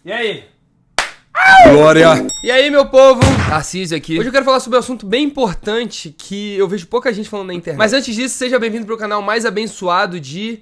E aí? Glória! E aí, meu povo? Tarcísio aqui. Hoje eu quero falar sobre um assunto bem importante que eu vejo pouca gente falando na internet. Mas antes disso, seja bem-vindo pro canal mais abençoado de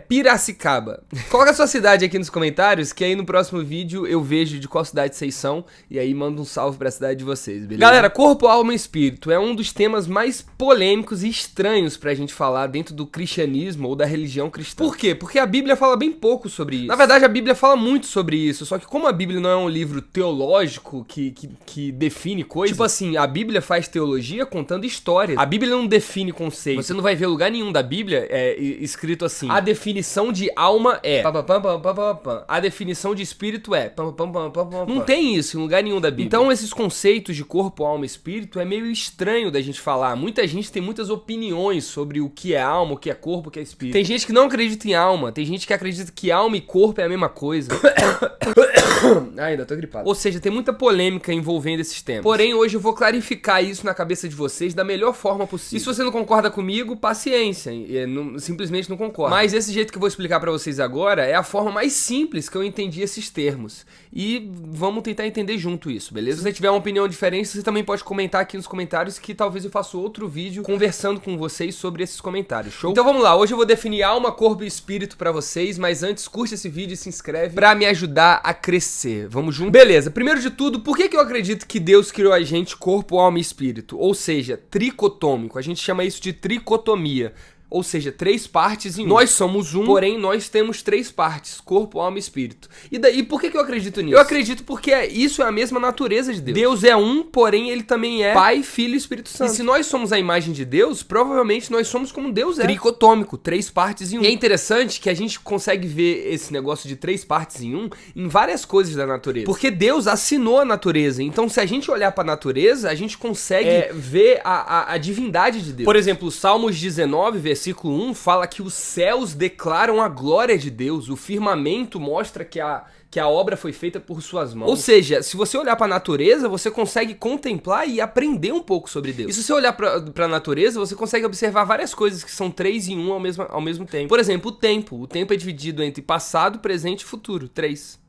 Piracicaba. Coloca a sua cidade aqui nos comentários, que aí no próximo vídeo eu vejo de qual cidade vocês são e aí mando um salve pra cidade de vocês, beleza? Galera, corpo, alma e espírito é um dos temas mais polêmicos e estranhos pra gente falar dentro do cristianismo ou da religião cristã. Por quê? Porque a Bíblia fala bem pouco sobre isso. Na verdade, a Bíblia fala muito sobre isso, só que como a Bíblia não é um livro teológico que define coisas, tipo assim, a Bíblia faz teologia contando histórias. A Bíblia não define conceitos. Você não vai ver lugar nenhum da Bíblia escrito assim: a definição de alma é a definição de espírito é não tem isso em lugar nenhum da Bíblia. Então esses conceitos de corpo, alma e espírito é meio estranho da gente falar. Muita gente tem muitas opiniões sobre o que é alma, o que é corpo, o que é espírito. Tem gente que não acredita em alma, tem gente que acredita que alma e corpo é a mesma coisa. Ainda tô gripado. Ou seja, tem muita polêmica envolvendo esses temas. Porém, hoje eu vou clarificar isso na cabeça de vocês da melhor forma possível. E se você não concorda comigo, paciência. Simplesmente não concorda. Mas esse jeito que eu vou explicar pra vocês agora é a forma mais simples que eu entendi esses termos. E vamos tentar entender junto isso, beleza? Se você tiver uma opinião diferente, você também pode comentar aqui nos comentários que talvez eu faça outro vídeo conversando com vocês sobre esses comentários, show? Então vamos lá, hoje eu vou definir alma, corpo e espírito pra vocês, mas antes curte esse vídeo e se inscreve pra me ajudar a crescer. Vamos junto? Beleza, primeiro de tudo, por que eu acredito que Deus criou a gente corpo, alma e espírito? Ou seja, tricotômico, a gente chama isso de tricotomia. Ou seja, 3 partes em um. Nós somos um, porém nós temos 3 partes: corpo, alma e espírito. E daí, por que eu acredito nisso? Eu acredito porque isso é a mesma natureza de Deus. Deus é um, porém ele também é Pai, Filho e Espírito Santo. E se nós somos a imagem de Deus, provavelmente nós somos como Deus é. Tricotômico, 3 partes em um. E é interessante que a gente consegue ver esse negócio de 3 partes em um em várias coisas da natureza. Porque Deus assinou a natureza. Então, se a gente olhar pra natureza, a gente consegue ver a divindade de Deus. Por exemplo, Salmos 19, versículo 1 fala que os céus declaram a glória de Deus, o firmamento mostra que a obra foi feita por suas mãos. Ou seja, se você olhar para a natureza, você consegue contemplar e aprender um pouco sobre Deus. E se você olhar para a natureza, você consegue observar várias coisas que são 3 em 1 ao mesmo tempo. Por exemplo, o tempo. O tempo é dividido entre passado, presente e futuro. 3.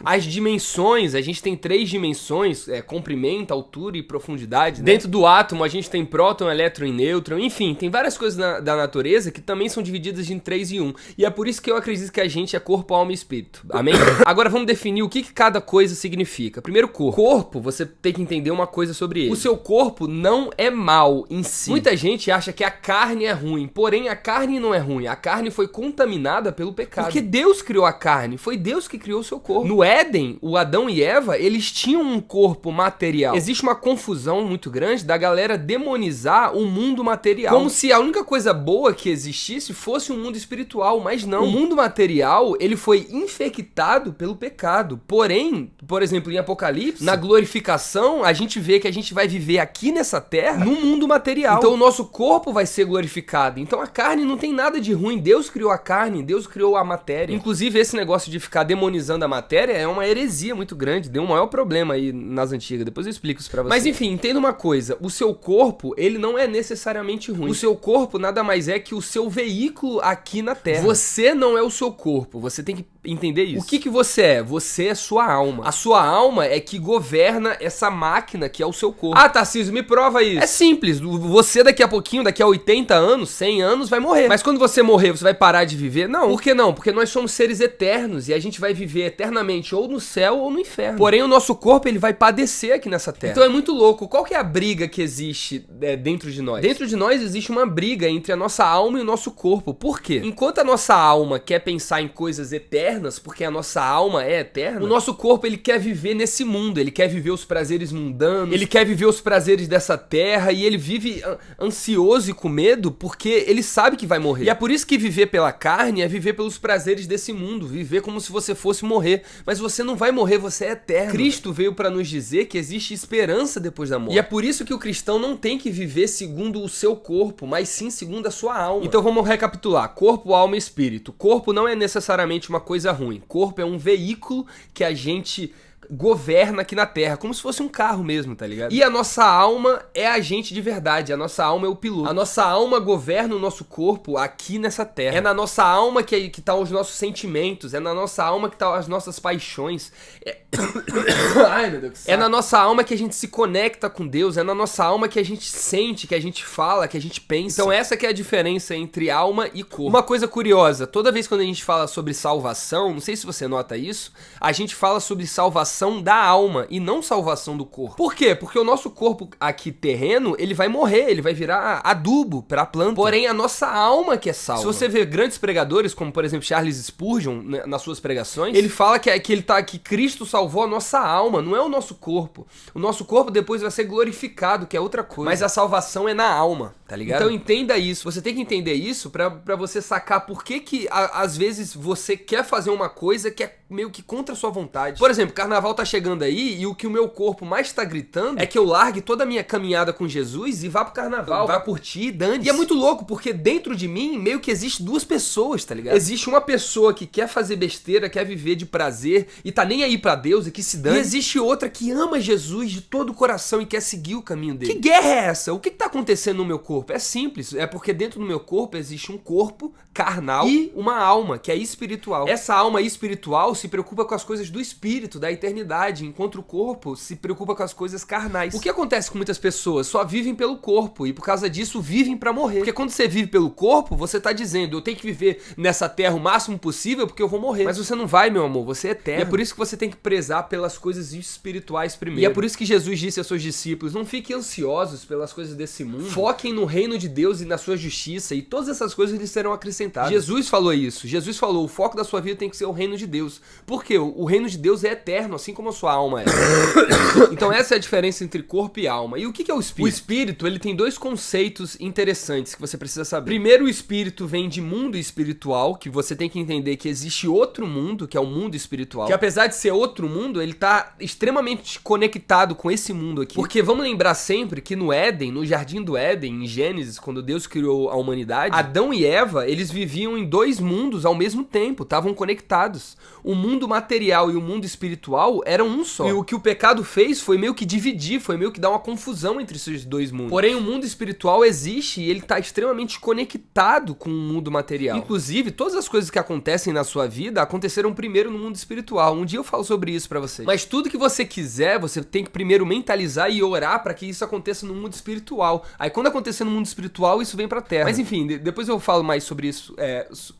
As dimensões, a gente tem 3 dimensões, comprimento, altura e profundidade, né? Dentro do átomo a gente tem próton, elétron e nêutron, enfim, tem várias coisas da natureza que também são divididas em 3 em 1. E é por isso que eu acredito que a gente é corpo, alma e espírito, amém? Agora vamos definir o que cada coisa significa. Primeiro, corpo. Corpo, você tem que entender uma coisa sobre ele. O seu corpo não é mal em si. Muita gente acha que a carne é ruim, porém a carne não é ruim. A carne foi contaminada pelo pecado. Porque Deus criou a carne, foi Deus que criou o seu corpo. No Éden, o Adão e Eva, eles tinham um corpo material. Existe uma confusão muito grande da galera demonizar o mundo material. Como se a única coisa boa que existisse fosse um mundo espiritual, mas não. O mundo material, ele foi infectado pelo pecado. Porém, por exemplo, em Apocalipse, na glorificação, a gente vê que a gente vai viver aqui nessa terra, no mundo material. Então o nosso corpo vai ser glorificado. Então a carne não tem nada de ruim. Deus criou a carne, Deus criou a matéria. Inclusive, esse negócio de ficar demonizando a matéria é uma heresia muito grande, deu um maior problema aí nas antigas, depois eu explico isso pra você. Mas enfim, entenda uma coisa, o seu corpo, ele não é necessariamente ruim. O seu corpo nada mais é que o seu veículo aqui na Terra. Você não é o seu corpo, você tem que entender isso. O que você é? Você é sua alma. A sua alma é que governa essa máquina que é o seu corpo. Ah, Tarcísio, me prova isso. É simples, você daqui a pouquinho, daqui a 80 anos, 100 anos, vai morrer. Mas quando você morrer, você vai parar de viver? Não. Por que não? Porque nós somos seres eternos e a gente vai viver eternamente ou no céu ou no inferno. Porém, o nosso corpo, ele vai padecer aqui nessa terra. Então é muito louco. Qual que é a briga que existe dentro de nós? Dentro de nós existe uma briga entre a nossa alma e o nosso corpo. Por quê? Enquanto a nossa alma quer pensar em coisas eternas, porque a nossa alma é eterna, o nosso corpo, ele quer viver nesse mundo, ele quer viver os prazeres mundanos, ele quer viver os prazeres dessa terra e ele vive ansioso e com medo porque ele sabe que vai morrer. E é por isso que viver pela carne é viver pelos prazeres desse mundo, viver como se você fosse morrer. Mas você não vai morrer, você é eterno. Cristo veio para nos dizer que existe esperança depois da morte. E é por isso que o cristão não tem que viver segundo o seu corpo, mas sim segundo a sua alma. Então vamos recapitular. Corpo, alma e espírito. Corpo não é necessariamente uma coisa ruim. Corpo é um veículo que a gente governa aqui na Terra, como se fosse um carro mesmo, tá ligado? E a nossa alma é a gente de verdade, a nossa alma é o piloto. A nossa alma governa o nosso corpo aqui nessa Terra. É na nossa alma que tá os nossos sentimentos, é na nossa alma que tá as nossas paixões. Ai, meu Deus do céu. É na nossa alma que a gente se conecta com Deus, é na nossa alma que a gente sente, que a gente fala, que a gente pensa. Então essa que é a diferença entre alma e corpo. Uma coisa curiosa, toda vez quando a gente fala sobre salvação, não sei se você nota isso, a gente fala sobre salvação da alma e não salvação do corpo. Por quê? Porque o nosso corpo aqui terreno, ele vai morrer, ele vai virar adubo pra planta. Porém, a nossa alma que é salva. Se você vê grandes pregadores, como por exemplo Charles Spurgeon, nas suas pregações, ele fala que Cristo salvou a nossa alma, não é o nosso corpo. O nosso corpo depois vai ser glorificado, que é outra coisa. Mas a salvação é na alma, tá ligado? Então entenda isso. Você tem que entender isso pra você sacar por que às vezes você quer fazer uma coisa que é meio que contra a sua vontade. Por exemplo, carnaval tá chegando aí e o que o meu corpo mais tá gritando é que eu largue toda a minha caminhada com Jesus e vá pro carnaval, vá curtir, dane-se. E é muito louco, porque dentro de mim meio que existe duas pessoas, tá ligado? Existe uma pessoa que quer fazer besteira, quer viver de prazer e tá nem aí pra Deus e que se dane. E existe outra que ama Jesus de todo o coração e quer seguir o caminho dele. Que guerra é essa? O que tá acontecendo no meu corpo? É simples, é porque dentro do meu corpo existe um corpo carnal e uma alma que é espiritual. Essa alma espiritual se preocupa com as coisas do espírito, da eternidade, enquanto o corpo se preocupa com as coisas carnais. O que acontece com muitas pessoas? Só vivem pelo corpo e por causa disso vivem pra morrer. Porque quando você vive pelo corpo, você tá dizendo, eu tenho que viver nessa terra o máximo possível porque eu vou morrer. Mas você não vai, meu amor, você é eterno. E é por isso que você tem que prezar pelas coisas espirituais primeiro. E é por isso que Jesus disse aos seus discípulos, não fiquem ansiosos pelas coisas desse mundo, foquem no reino de Deus e na sua justiça e todas essas coisas lhes serão acrescentadas. Jesus falou isso. Jesus falou, o foco da sua vida tem que ser o reino de Deus. Por quê? O reino de Deus é eterno, assim como a sua alma é. Então essa é a diferença entre corpo e alma. E o que é o espírito? O espírito, ele tem dois conceitos interessantes que você precisa saber. Primeiro, o espírito vem de mundo espiritual, que você tem que entender que existe outro mundo, que é o mundo espiritual. Que apesar de ser outro mundo, ele tá extremamente conectado com esse mundo aqui. Porque vamos lembrar sempre que no Éden, no Jardim do Éden, em Gênesis, quando Deus criou a humanidade, Adão e Eva, eles viviam em dois mundos ao mesmo tempo, estavam conectados. O mundo material e o mundo espiritual eram um só. E o que o pecado fez foi meio que dividir, foi meio que dar uma confusão entre esses dois mundos. Porém, o mundo espiritual existe e ele está extremamente conectado com o mundo material. Inclusive, todas as coisas que acontecem na sua vida aconteceram primeiro no mundo espiritual. Um dia eu falo sobre isso pra vocês. Mas tudo que você quiser, você tem que primeiro mentalizar e orar para que isso aconteça no mundo espiritual. Aí quando acontecer no mundo espiritual, isso vem pra terra. Mas enfim, depois eu falo mais sobre isso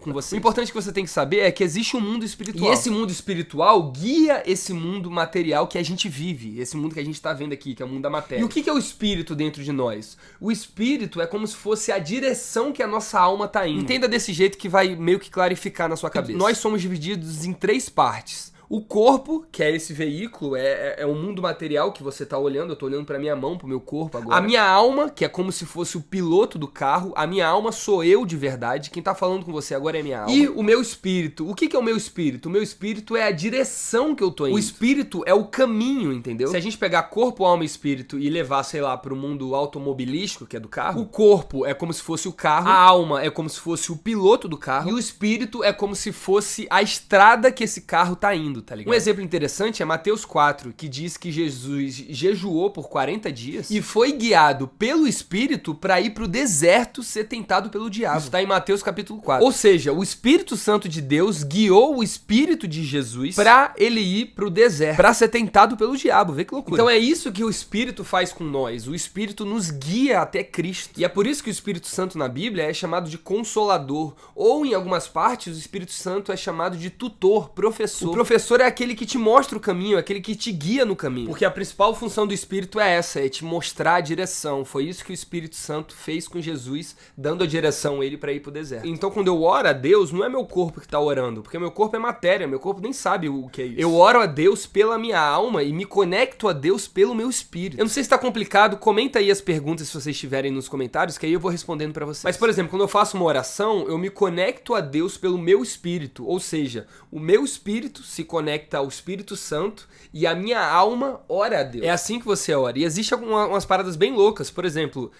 com você. O importante que você tem que saber é que existe um mundo espiritual. E esse mundo espiritual guia esse mundo material que a gente vive, esse mundo que a gente tá vendo aqui, que é o mundo da matéria. E o que é o espírito dentro de nós? O espírito é como se fosse a direção que a nossa alma tá indo. Entenda desse jeito que vai meio que clarificar na sua cabeça. Nós somos divididos em três partes. O corpo, que é esse veículo, é o mundo material que você tá olhando. Eu tô olhando pra minha mão, pro meu corpo agora. A minha alma, que é como se fosse o piloto do carro. A minha alma sou eu de verdade. Quem tá falando com você agora é minha alma. E o meu espírito. O que é o meu espírito? O meu espírito é a direção que eu tô indo. O espírito é o caminho, entendeu? Se a gente pegar corpo, alma e espírito e levar, sei lá, pro mundo automobilístico, que é do carro, o corpo é como se fosse o carro. A alma é como se fosse o piloto do carro. E o espírito é como se fosse a estrada que esse carro tá indo. Tá ligado? Um exemplo interessante é Mateus 4, que diz que Jesus jejuou por 40 dias e foi guiado pelo Espírito para ir pro deserto ser tentado pelo diabo. Isso tá em Mateus capítulo 4. Ou seja, o Espírito Santo de Deus guiou o Espírito de Jesus para ele ir pro deserto, para ser tentado pelo diabo. Vê que loucura. Então é isso que o Espírito faz com nós. O Espírito nos guia até Cristo. E é por isso que o Espírito Santo na Bíblia é chamado de Consolador. Ou em algumas partes o Espírito Santo é chamado de tutor, professor. O professor é aquele que te mostra o caminho, é aquele que te guia no caminho. Porque a principal função do Espírito é essa, é te mostrar a direção. Foi isso que o Espírito Santo fez com Jesus, dando a direção a ele para ir pro deserto. Então quando eu oro a Deus, não é meu corpo que tá orando, porque meu corpo é matéria, meu corpo nem sabe o que é isso. Eu oro a Deus pela minha alma e me conecto a Deus pelo meu espírito. Eu não sei se tá complicado, comenta aí as perguntas se vocês tiverem nos comentários, que aí eu vou respondendo para vocês. Mas, por exemplo, quando eu faço uma oração, eu me conecto a Deus pelo meu espírito, ou seja, o meu espírito se conecta ao Espírito Santo e a minha alma ora a Deus. É assim que você ora. E existem umas paradas bem loucas. Por exemplo,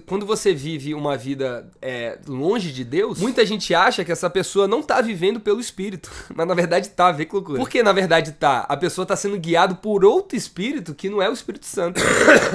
quando você vive uma vida longe de Deus, muita gente acha que essa pessoa não tá vivendo pelo Espírito. Mas na verdade tá, vê que loucura. Por que na verdade tá? A pessoa tá sendo guiada por outro Espírito que não é o Espírito Santo.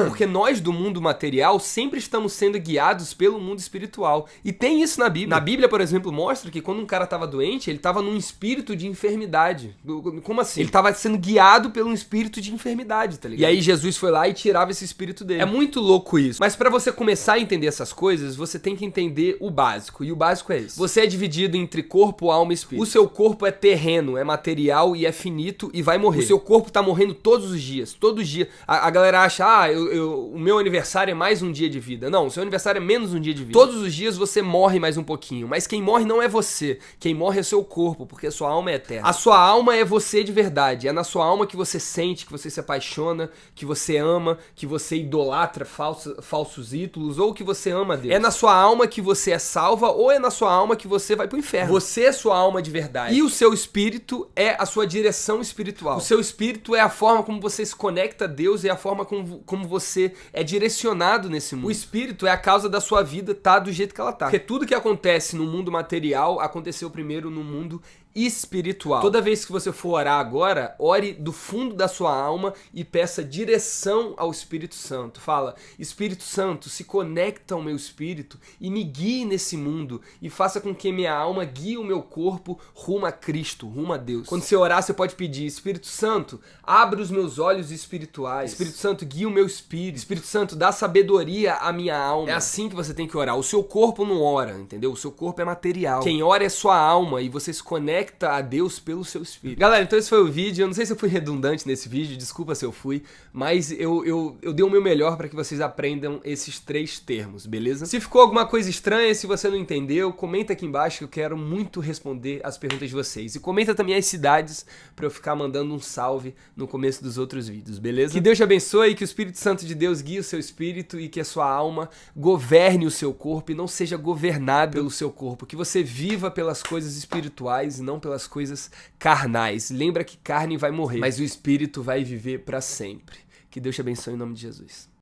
Porque nós do mundo material sempre estamos sendo guiados pelo mundo espiritual. E tem isso na Bíblia. Na Bíblia, por exemplo, mostra que quando um cara tava doente, ele tava num espírito de enfermidade. Como assim? Ele tava sendo guiado pelo espírito de enfermidade, tá ligado? E aí Jesus foi lá e tirava esse espírito dele. É muito louco isso. Mas pra você começar a entender essas coisas, você tem que entender o básico. E o básico é esse. Você é dividido entre corpo, alma e espírito. O seu corpo é terreno, é material e é finito e vai morrer. O seu corpo tá morrendo todos os dias. Todo dia. A galera acha, o meu aniversário é mais um dia de vida. Não, o seu aniversário é menos um dia de vida. Todos os dias você morre mais um pouquinho. Mas quem morre não é você. Quem morre é seu corpo, porque a sua alma é eterna. A sua alma é você de verdade. É na sua alma que você sente, que você se apaixona, que você ama, que você idolatra falsos ídolos, ou que você ama Deus. É na sua alma que você é salva, ou é na sua alma que você vai pro inferno. Você é sua alma de verdade. E o seu espírito é a sua direção espiritual. O seu espírito é a forma como você se conecta a Deus, é a forma como você é direcionado nesse mundo. O espírito é a causa da sua vida tá do jeito que ela tá. Porque tudo que acontece no mundo material aconteceu primeiro no mundo espiritual. Toda vez que você for orar agora, ore do fundo da sua alma e peça direção ao Espírito Santo. Fala, Espírito Santo, se conecta ao meu espírito e me guie nesse mundo e faça com que minha alma guie o meu corpo rumo a Cristo, rumo a Deus. Quando você orar, você pode pedir, Espírito Santo, abre os meus olhos espirituais. Espírito Santo, guia o meu espírito. Espírito Santo, dá sabedoria à minha alma. É assim que você tem que orar. O seu corpo não ora, entendeu? O seu corpo é material. Quem ora é sua alma e você se conecta a Deus pelo seu espírito. Galera, então esse foi o vídeo. Eu não sei se eu fui redundante nesse vídeo, desculpa se eu fui, mas eu dei o meu melhor para que vocês aprendam esses 3 termos, beleza? Se ficou alguma coisa estranha, se você não entendeu, comenta aqui embaixo que eu quero muito responder as perguntas de vocês. E comenta também as cidades para eu ficar mandando um salve no começo dos outros vídeos, beleza? Que Deus te abençoe, que o Espírito Santo de Deus guie o seu espírito e que a sua alma governe o seu corpo e não seja governado pelo seu corpo. Que você viva pelas coisas espirituais e não pelas coisas carnais. Lembra que carne vai morrer, mas o espírito vai viver para sempre. Que Deus te abençoe em nome de Jesus.